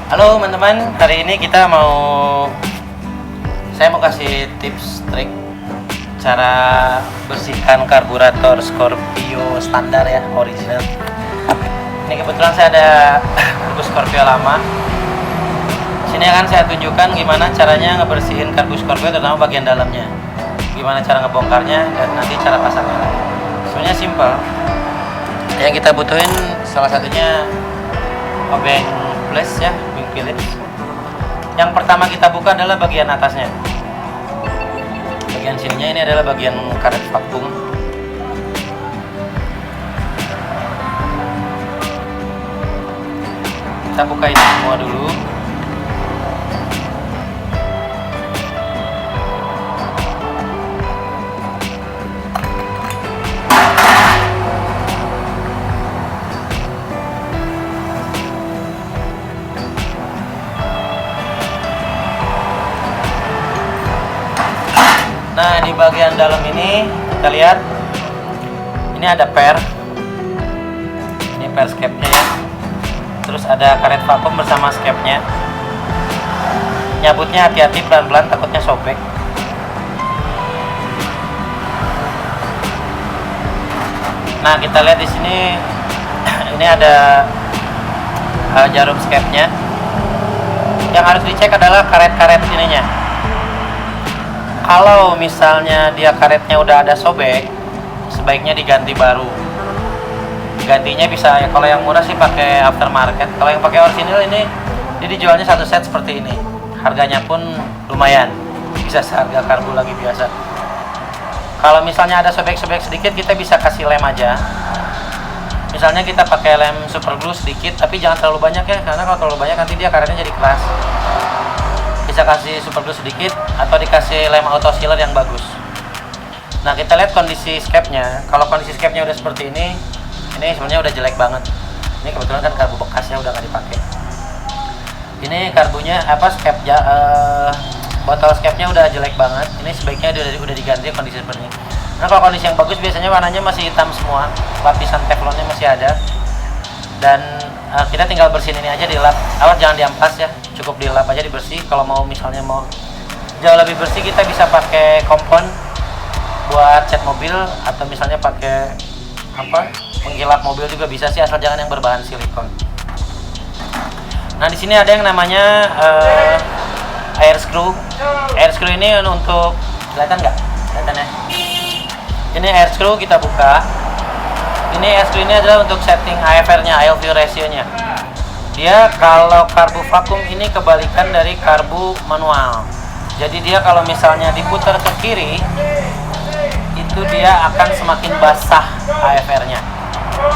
Halo teman-teman, hari ini saya mau kasih tips trik cara bersihkan karburator Scorpio standar ya, original. Ini kebetulan saya ada karbu Scorpio lama. Sini akan saya tunjukkan gimana caranya ngebersihin karbu Scorpio, terutama bagian dalamnya. Gimana cara ngebongkarnya dan nanti cara pasangnya. Sebenarnya simple. Yang kita butuhin salah satunya obeng flash ya, obeng Philips. Yang pertama kita buka adalah bagian atasnya. Bagian sininya ini adalah bagian karet vakum. Kita buka ini semua dulu. Nah, di bagian dalam ini kita lihat ini ada ini per skepnya ya. Terus ada karet vakum bersama skepnya. Nyabutnya hati-hati, pelan-pelan, takutnya sobek. Nah, kita lihat di sini ini ada jarum skepnya. Yang harus dicek adalah karet-karet ininya. Kalau misalnya dia karetnya udah ada sobek, sebaiknya diganti baru. Gantinya bisa ya, kalau yang murah sih pakai aftermarket. Kalau yang pakai original ini dia dijualnya satu set seperti ini. Harganya pun lumayan, bisa seharga karbu lagi biasa. Kalau misalnya ada sobek-sobek sedikit, kita bisa kasih lem aja. Misalnya kita pakai lem super glue sedikit, tapi jangan terlalu banyak ya, karena kalau terlalu banyak nanti dia karetnya jadi keras. Bisa kasih super glue sedikit atau dikasih lem auto sealer yang bagus. Nah, kita lihat kondisi skepnya. Kalau kondisi skepnya udah seperti ini sebenarnya udah jelek banget. Ini kebetulan kan karbu bekas ya, udah nggak dipakai. Ini karbunya botol skepnya udah jelek banget. Ini sebaiknya udah diganti kondisi seperti ini. Nah, kalau kondisi yang bagus biasanya warnanya masih hitam semua, lapisan teflonnya masih ada. Dan kita tinggal bersihin ini aja, dilap. Awas jangan diampas ya, cukup dilap aja, dibersih. Kalau misalnya mau jauh lebih bersih, kita bisa pakai kompon buat cat mobil, atau misalnya pakai penggilap mobil juga bisa sih, asal jangan yang berbahan silikon. Nah, di sini ada yang namanya air screw. Air screw ini untuk, kelihatan nggak? Kelihatan ya. Ini air screw, kita buka. Ini air screw ini adalah untuk setting AFR-nya, oil fill ratio-nya. Dia kalau karbu vakum ini kebalikan dari karbu manual. Jadi dia kalau misalnya diputar ke kiri, itu dia akan semakin basah AFR-nya.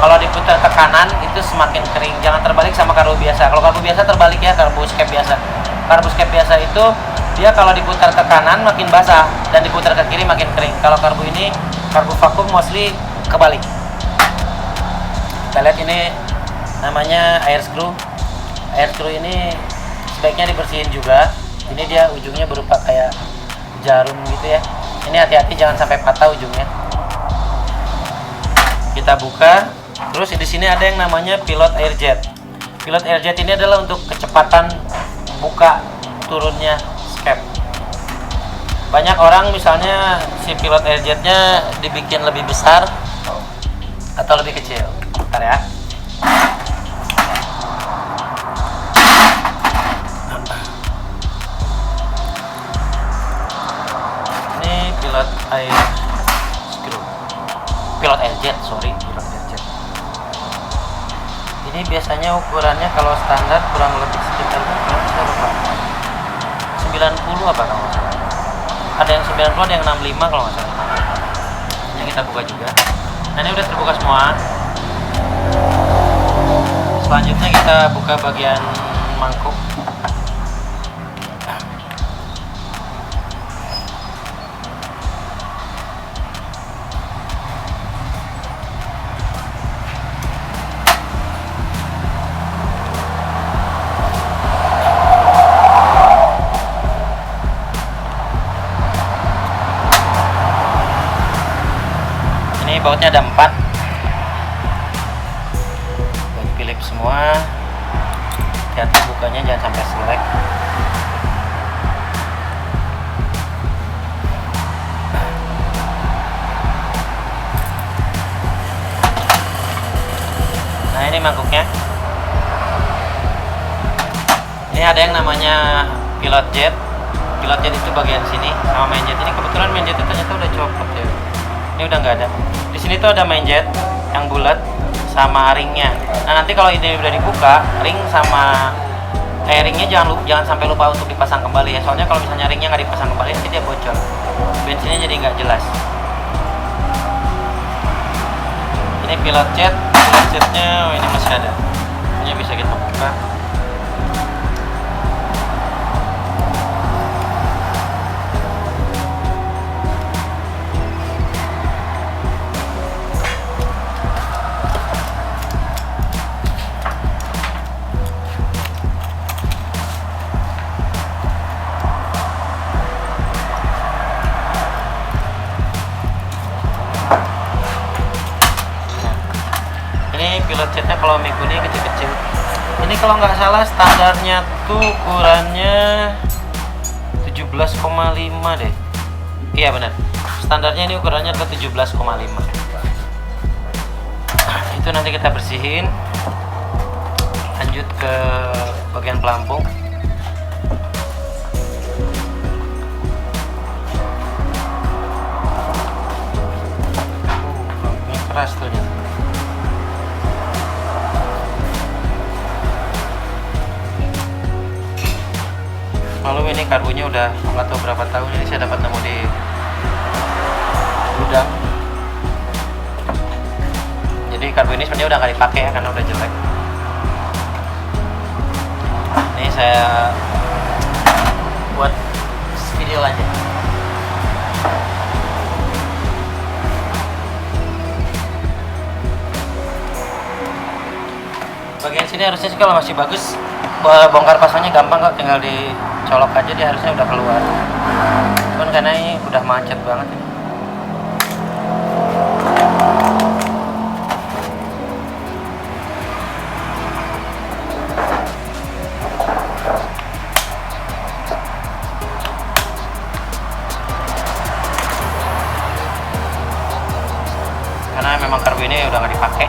Kalau diputar ke kanan, itu semakin kering. Jangan terbalik sama karbu biasa. Kalau karbu biasa terbalik ya, karbu skep biasa. Karbu skep biasa itu dia kalau diputar ke kanan makin basah, dan diputar ke kiri makin kering. Kalau karbu ini, karbu vakum mostly kebalik. Kita lihat ini namanya air screw. Air screw ini sebaiknya dibersihin juga. Ini dia ujungnya berupa kayak jarum gitu ya. Ini hati-hati jangan sampai patah ujungnya. Kita buka. Terus di sini ada yang namanya pilot air jet. Pilot air jet ini adalah untuk kecepatan buka turunnya skep. Banyak orang misalnya si pilot air jetnya dibikin lebih besar atau lebih kecil. Bentar ya. Ini pilot air screw. Pilot air jet, sorry, pilot air jet. Ini biasanya ukurannya kalau standar kurang lebih sekitar 90 apa kalau nggak salah. Ada yang 90, ada yang 65 kalau nggak salah. Ini kita buka juga. Nah, ini udah terbuka semua. Selanjutnya kita buka bagian mangkuk. Ini bautnya ada 4. Baut Philips semua. hati-hati bukanya, jangan sampai selek. Nah ini mangkuknya. Ini ada yang namanya pilot jet. Pilot jet itu bagian sini sama main jet. Ini kebetulan main jet itu ternyata udah copot ya. Ini udah nggak ada. Di sini tuh ada main jet yang bulat sama ringnya. Nah nanti kalau ini udah dibuka, ring sama ringnya jangan sampai lupa untuk dipasang kembali ya. Soalnya kalau misalnya ringnya nggak dipasang kembali nanti dia bocor. Bensinnya jadi nggak jelas. Ini pilot jetnya ini masih ada. Ini bisa kita buka. Pilot jetnya kalau Megumi kecil-kecil. Ini kalau nggak salah standarnya tuh ukurannya 17,5 deh. Iya benar. Standarnya ini ukurannya ke 17,5. Itu nanti kita bersihin. Lanjut ke bagian pelampung. Pelampungnya keras tuh nih. Lalu ini karbunya udah nggak tahu berapa tahun ini saya dapat nemu di gudang. Jadi karbu ini sebenarnya udah nggak dipakai ya karena udah jelek. Ini saya buat video aja. Bagian sini harusnya sih kalau masih bagus, bongkar pasangnya gampang kok, tinggal dicolok aja dia harusnya udah keluar. Cuman karena ini udah macet banget ini. Karena memang karbu ini udah nggak dipakai.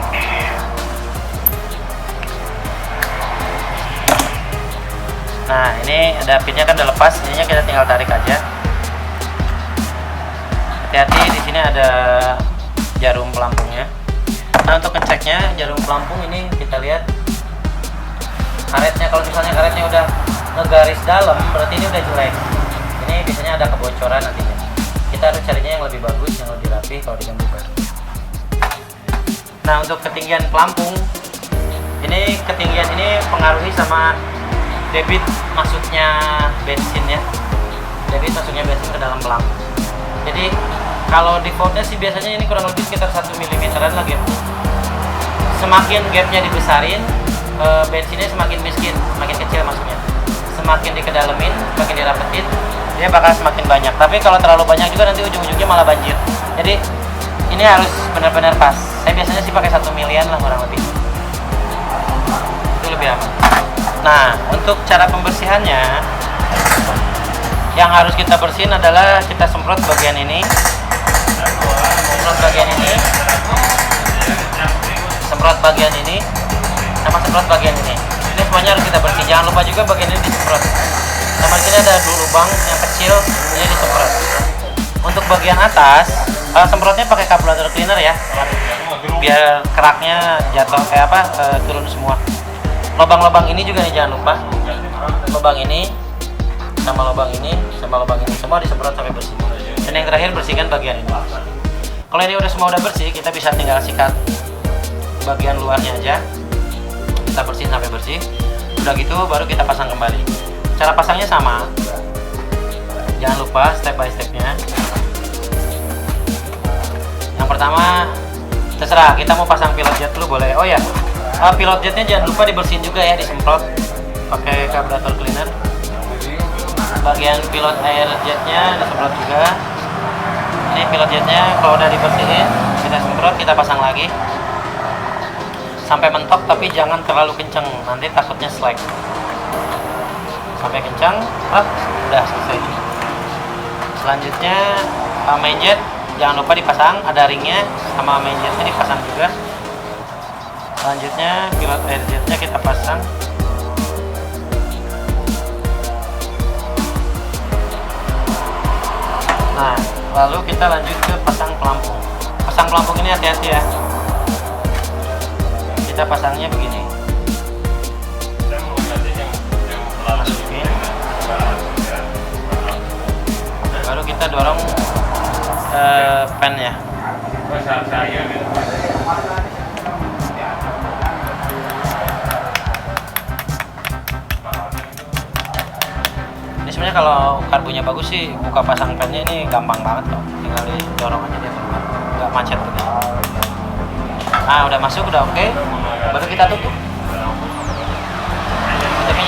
Nah ini ada pinnya kan udah lepas, ininya kita tinggal tarik aja. Hati-hati di sini ada jarum pelampungnya. Nah untuk ngeceknya jarum pelampung ini kita lihat karetnya. Kalau misalnya karetnya udah ngegaris dalam, berarti ini udah jelek. Ini biasanya ada kebocoran nantinya. Kita harus carinya yang lebih bagus, yang lebih rapi kalau diganti baru. Nah untuk ketinggian pelampung, ini ketinggian ini pengaruhi sama debit masuknya bensin ya. Debit masuknya bensin ke dalam pelampung. Jadi kalau defaultnya sih biasanya ini kurang lebih sekitar 1 mm lah gap. Semakin gapnya dibesarin, bensinnya semakin miskin, semakin kecil masuknya. Semakin dikedalemin, semakin dirapetin, dia bakal semakin banyak. Tapi kalau terlalu banyak juga nanti ujung-ujungnya malah banjir. Jadi ini harus benar-benar pas. Saya biasanya sih pakai 1 milian lah kurang lebih. Itu lebih aman. Nah, untuk cara pembersihannya, yang harus kita bersihin adalah kita semprot bagian ini, semprot bagian ini, semprot bagian ini, sama semprot bagian ini. Ini semuanya harus kita bersih. Jangan lupa juga bagian ini disemprot. Sama sini ada 2 lubang yang kecil, ini disemprot. Untuk bagian atas, semprotnya pakai carburetor cleaner ya, biar keraknya jatuh turun semua. Lubang-lubang ini juga nih jangan lupa. Lubang ini sama lubang ini sama lubang ini semua disemprot sampai bersih. Dan yang terakhir bersihkan bagian ini. Kalau ini semua udah bersih, kita bisa tinggal sikat bagian luarnya aja. Kita bersihin sampai bersih. Udah gitu baru kita pasang kembali. Cara pasangnya sama. Jangan lupa step by stepnya. Yang pertama terserah kita mau pasang pilot jet dulu boleh. Oh ya. Pilot jetnya jangan lupa dibersihin juga ya, disemprot pakai carburetor cleaner. Bagian pilot air jetnya disemprot juga. Ini pilot jetnya kalau udah dibersihin kita semprot, kita pasang lagi sampai mentok, tapi jangan terlalu kenceng, nanti takutnya slack. sampai kencang, udah selesai. Selanjutnya main jet jangan lupa dipasang, ada ringnya sama main jetnya dipasang juga. Selanjutnya pilot air jetnya kita pasang. Nah, lalu kita lanjut ke pasang pelampung. Pasang pelampung ini hati-hati ya. Kita pasangnya begini. Masukin. Baru kita dorong pennya. Ini sebenarnya kalau karbunya bagus sih, buka pasang pennya ini gampang banget kok. Tinggal didorong aja dia keluar, nggak macet begini. Nah, udah masuk, udah oke. Baru kita tutup.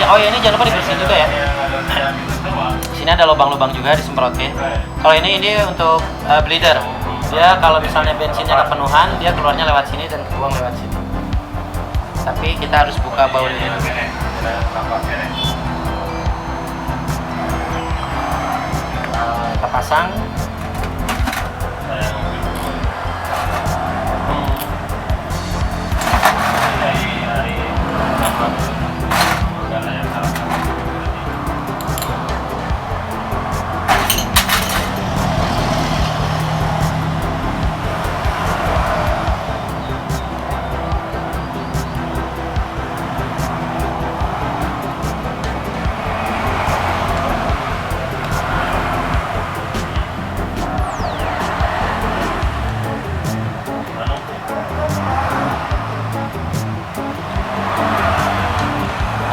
Oh ya, ini jangan lupa dibersihin juga ya. Sini ada lubang-lubang juga disemprotin. Kalau ini untuk bleeder. Dia kalau misalnya bensinnya kepenuhan, dia keluarnya lewat sini dan kebuang lewat sini. Tapi kita harus buka baut ini dulu. Kita pasang.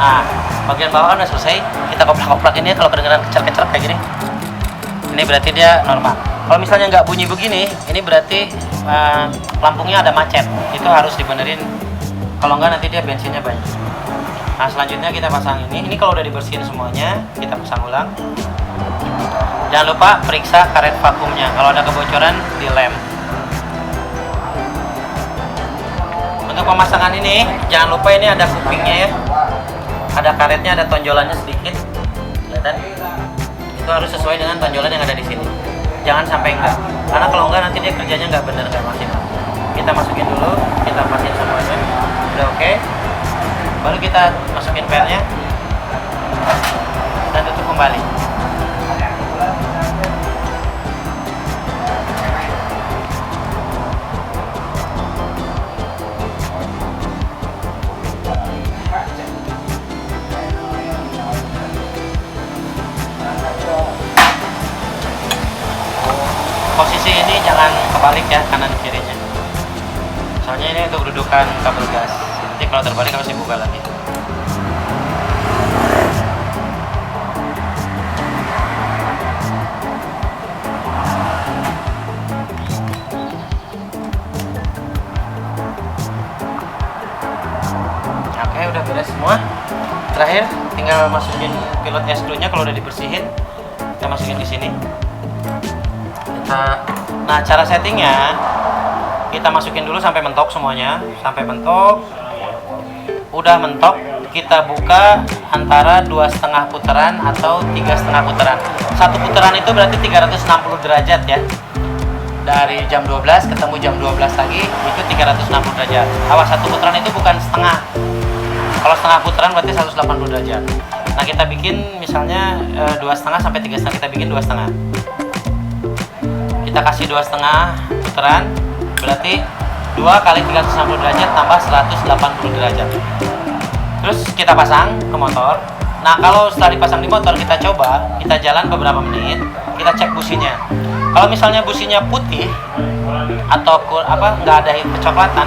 Nah, bagian bawah udah selesai. Kita koplak-koplak ini, kalau kedengeran kecer-kecer kayak gini, ini berarti dia normal. Kalau misalnya nggak bunyi begini, ini berarti lampungnya ada macet. Itu harus dibenerin. Kalau nggak nanti dia bensinnya banyak. Nah, selanjutnya kita pasang ini. Ini kalau udah dibersihin semuanya, kita pasang ulang. Jangan lupa periksa karet vakumnya. Kalau ada kebocoran, dilem. Untuk pemasangan ini, jangan lupa ini ada kupingnya ya. Ada karetnya, ada tonjolannya sedikit, kelihatan? Itu harus sesuai dengan tonjolan yang ada di sini. Jangan sampai enggak, karena kalau enggak nanti dia kerjanya enggak benar, enggak maksimal. Kita masukin dulu, kita pasin semuanya, udah oke. Baru kita masukin pelnya dan tutup kembali. Posisi ini jangan kebalik ya, kanan kirinya. Soalnya ini untuk dudukan kabel gas. Nanti kalau terbalik harus dibuka lagi. Oke, udah beres semua. Terakhir tinggal masukin pilot screw-nya. Kalau udah dibersihin, kita masukin di sini. Nah, cara settingnya kita masukin dulu sampai mentok semuanya, sampai mentok. Udah mentok, kita buka antara 2,5 putaran atau 3,5 putaran. Satu putaran itu berarti 360 derajat ya. Dari jam 12 ketemu jam 12 lagi itu 360 derajat. Awas, satu putaran itu bukan setengah. Kalau setengah putaran berarti 180 derajat. Nah, kita bikin misalnya 2,5 sampai 3,5, kita bikin 2,5. Kita kasih 2,5 putaran, berarti 2 kali 360 derajat tambah 180 derajat. Terus kita pasang ke motor. Nah, kalau setelah dipasang di motor, kita coba, kita jalan beberapa menit, kita cek businya. Kalau misalnya businya putih atau nggak ada kecoklatan,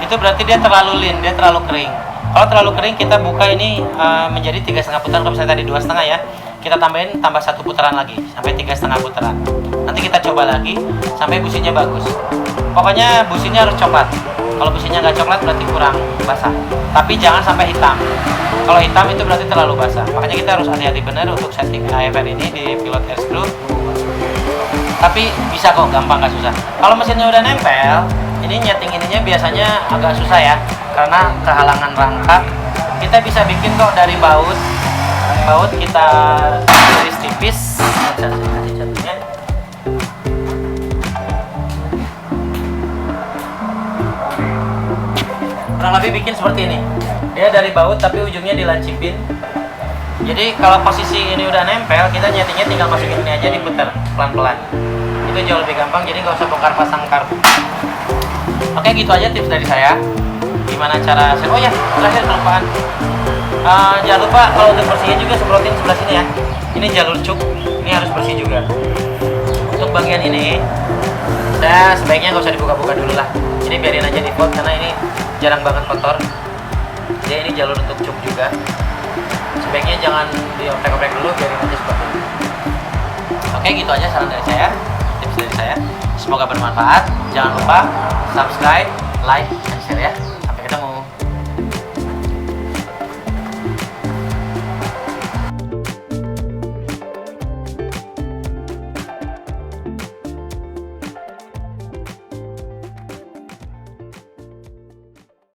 itu berarti dia terlalu lean, dia terlalu kering. Kalau terlalu kering, kita buka ini menjadi 3,5 putaran. Kalau misalnya tadi 2,5 ya, kita tambahin tambah 1 putaran lagi sampai 3,5 putaran. Nanti kita coba lagi sampai businya bagus. Pokoknya businya harus coklat. Kalau businya nggak coklat berarti kurang basah. Tapi jangan sampai hitam. Kalau hitam itu berarti terlalu basah. Makanya kita harus hati-hati benar untuk setting AFR ini di pilot air screw. Tapi bisa kok, gampang, nggak susah. Kalau mesinnya udah nempel, ini nyeting ininya biasanya agak susah ya, karena kehalangan rangka. Kita bisa bikin kok dari baut baut kita iris tipis. Kasih contohnya. Kurang lebih bikin seperti ini. Dia dari baut tapi ujungnya dilancipin. Jadi kalau posisi ini udah nempel, kita nyetingnya tinggal masukin ini aja, diputar pelan-pelan. Itu jauh lebih gampang, jadi nggak usah bongkar pasang karbu. Oke, gitu aja tips dari saya. Gimana cara, oh ya, terakhir kelupaan. Jangan lupa kalau untuk bersihnya juga semprotin sebelah sini ya. Ini jalur cuk, ini harus bersih juga. Untuk bagian ini, saya sebaiknya nggak usah dibuka-buka dulu lah. Ini biarin aja di pot karena ini jarang banget kotor. Jadi ini jalur untuk cuk juga. Sebaiknya jangan dioprek-oprek dulu, biarin aja seperti ini. Oke, gitu aja saran dari saya, tips dari saya. Semoga bermanfaat. Jangan lupa subscribe, like,